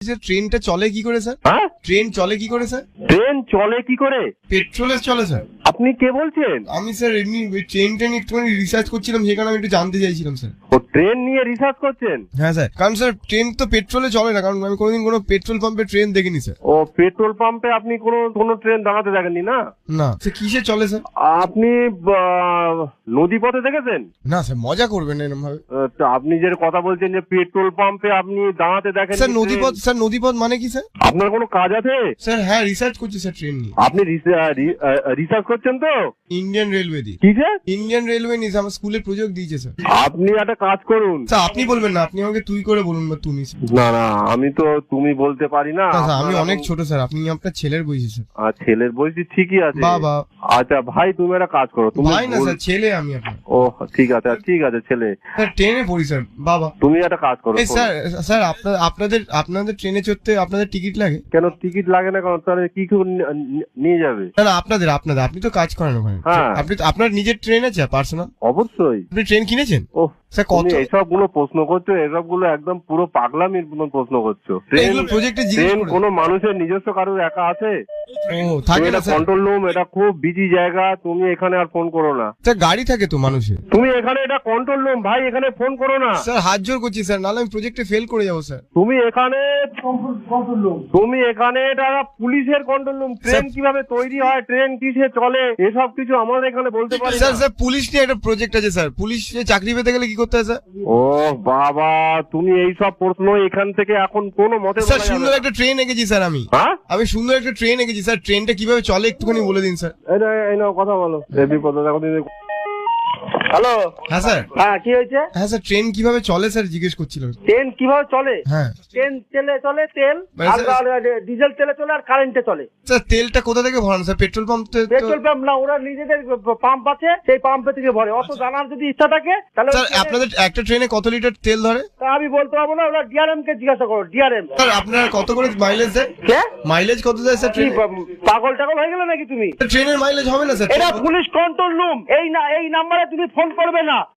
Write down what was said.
Sir ট্রেনটা চলে কি করে স্যার? হ্যাঁ, ট্রেন চলে কি করে স্যার? ট্রেন চলে কি করে? পেট্রোলে চলে স্যার। আপনি কে বলছেন? আমি স্যার এমনি ট্রেন একটুখানি রিসার্চ করছিলাম, সেখানে আমি একটু জানতে চাইছিলাম স্যার। ও ট্রেন নিয়ে রিসার্চ করছেন? হ্যাঁ স্যার, কারণ স্যার ট্রেন তো পেট্রোলে চলে না, কারণ আমি কোনোদিন কোনো পেট্রোল পাম্পে ট্রেন দেখিনি স্যার। ও পেট্রোল পাম্পে আপনি কোনো ট্রেন দাঁড়াতে দেখেননি না? না স্যার, কিসে চলে স্যার? আপনি নদী পথে দেখেছেন? না স্যার, মজা করবেন এরকম ভাবে। তো আপনি যে কথা বলছেন যে পেট্রোল পাম্পে আপনি দাঁড়াতে দেখেন স্যার নদীপথ মানে কি স্যার? আপনার কোনো কাজ আছে? স্যার হ্যাঁ, রিসার্চ করছি স্যার ট্রেন নিয়ে। আপনি রিসার্চ করছেন তো? ইন্ডিয়ান রেলওয়ে দিয়ে। কিসে? ইন্ডিয়ান রেলওয়ে নিয়ে আমার স্কুলে প্রজেক্ট দিয়েছে স্যার। আপনি একটা কাজ করুন স্যার আপনি বলবেন না, আপনি আমাকে তুই করে বলুন বা তুমি স্যার। না না, আমি তো তুমি বলতে পারি না। স্যার আমি অনেক ছোট স্যার, আপনি আপনার ছেলের বয়সী স্যার। আর ছেলের বয়সী ঠিকই আছে। বাবা। আচ্ছা ভাই, তুমি একটা কাজ করো। তুমি ভাই না স্যার, ছেলে আমি আপনার। ও ঠিক আছে ছেলে। স্যার ট্রেনে পড়ি স্যার। বাবা। তুমি একটা কাজ করো। স্যার আপনাদের ট্রেনে চড়তে আপনাদের টিকিট লাগে? কেন টিকিট লাগে না? কারণ তাহলে কি করে নিয়ে যাবে? না আপনাদের আপনি তো কাজ করেন ওখানে। হ্যাঁ। আপনি আপনার নিজের ট্রেন আছে পার্সোনাল? অবশ্যই। আপনি ট্রেন কিনেছেন? ও স্যার কত? এইসব গুলো প্রশ্ন করছো, এসব গুলো একদম পুরো পাগলামির মতন প্রশ্ন করছো। এগুলো প্রজেক্টে ট্রেন কোনো মানুষের নিজস্ব কারোর একা আছে? ও থাকে না স্যার। কন্ট্রোল রুম, এটা খুব বিজি জায়গা, তুমি এখানে আর ফোন করো না। স্যার গাড়ি থাকে তো মানুষের। তুমি এখানে, এটা কন্ট্রোল রুম ভাই, এখানে ফোন করো না। স্যার হাত জোর করছি স্যার, নাহলে আমি প্রজেক্টে ফেল করে যাবো স্যার। তুমি এখানে কন্ট্রোল রুম, তুমি এখানে এটা পুলিশের কন্ট্রোল রুম। ট্রেন কিভাবে তৈরি হয়, ট্রেন কিসে চলে, এসব কিছু আমাদের এখানে বলতে পারি না। স্যার পুলিশ নিয়ে একটা প্রজেক্ট আছে স্যার। পুলিশে চাকরি পেতে গেলে কি করতে হয় স্যার? ও বাবা, তুমি এইসব প্রশ্ন এখান থেকে এখন কোনো মতে স্যার সুন্দর একটা ট্রেন এঁকেছি স্যার আমি। হ্যাঁ, আমি সুন্দর একটা ট্রেন এঁকেছি স্যার। ট্রেনটা কিভাবে চলে একটুখানি বলে দিন স্যার। এই নাও কথা বলো। হ্যালো। হ্যাঁ স্যার। হ্যাঁ, কি হয়েছে? হ্যাঁ স্যার, ট্রেন কিভাবে চলে স্যার জিজ্ঞেস করছিলাম। ট্রেন কিভাবে চলে? হ্যাঁ ট্রেন চলে তেল মানে আর ডিজেল তেলে চলে আর কারেন্টে চলে। স্যার তেলটা কোথা থেকে ভরান sir? Petrol pump? Petrol pump না, ওরা নিজেদের পাম্প আছে, সেই পাম্পে থেকে ভরে। অত জানার যদি ইচ্ছা থাকে তাহলে স্যার আপনাদের একটা ট্রেনে কত লিটার তেল ধরে? তা আমি বলতে পারবো না, ওরা ডিআরএম কে জিজ্ঞাসা করো। ডিআরএম স্যার আপনারা কত করে মাইলেজ দেয়? কে মাইলেজ কত দেয় স্যার ট্রেনে? পাগল টাগল হয়ে গেলে নাকি তুমি? ট্রেনের মাইলেজ হবে না স্যার? এটা পুলিশ কন্ট্রোল রুম। এই নাম্বারে তুমি ফোন করবে না।